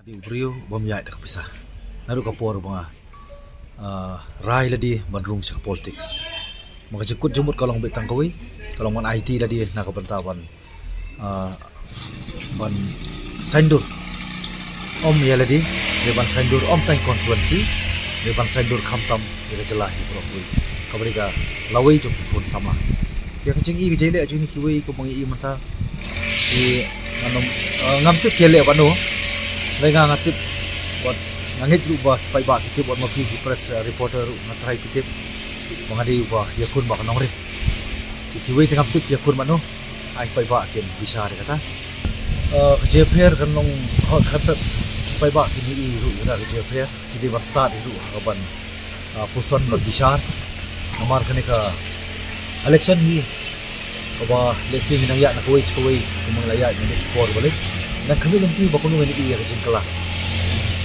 Di ubrio bom yai dak pisah. Naru kapor mga rai ladi bandrung sa politics. Maka jekut jemut kalong betang kawi, kalong man IT ladi nak kabantawan ban sandur. Om ya ladi, dia ban sandur om tang konstituensi, dia ban sandur khamtam dia jelah di propui. Kabari ka lawai joki pun sama. Dia kecing I kejele aju ni kiwi ko mangi I mata. Di ngamtu kele banu. Lenga ngatip buat ngangit rubah pai ba kitip buat mapi press reporter ngatrai kitip mangadi ubah dia kun ba kanong rit kiwi tengah tip dia kun mano ai pai ba ken bisa de kata jeper kanong khatat pai ba kini I ru da jeper kidi ba start ru kaban puson ba bisa amar kene ka election ni ba lesing nang ya na kuwi kumang laya ni for balik dan kami nanti bakunu ini iya kejengkelah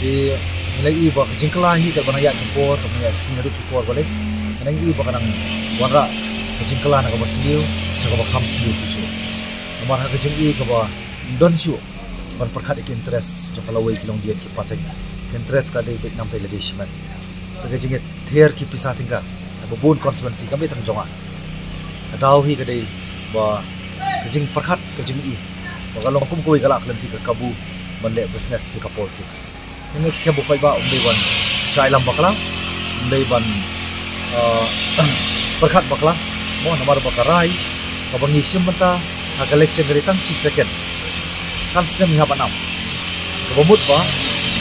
di nilai I bak kejengkelah ini tak banyak jempor kemudian seminggu kipor balik karena I bak nang warga kejengkelah nak kabar seminggu cakap bakam seminggu susu nomor kejeng I kabar don su ban perkat ik interest cakap lawai kilong dia kipatek interest kadai baik nam tai ladishman kejengit ther ki pisah tinggal babun konstituensi kami tang jonga kadau hi kadai ba kejeng perkat kejeng I kalau aku koi galak nanti ke kabu balik business ke politics. Ini sekian bukai ba umday ban syailam bakla, umday ban perkat bakla, mau nomor bakarai, kabang isim menta, hak election dari tang si second. Sansnya mihap enam. Kabamut ba,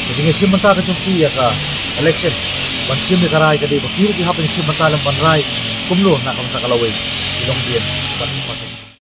jadi isim menta ke cuci ya ka election. Ban sim di karai kadai bakir di hap isim menta lam ban rai, kumlo nak kamta kalawai, ilong dia ban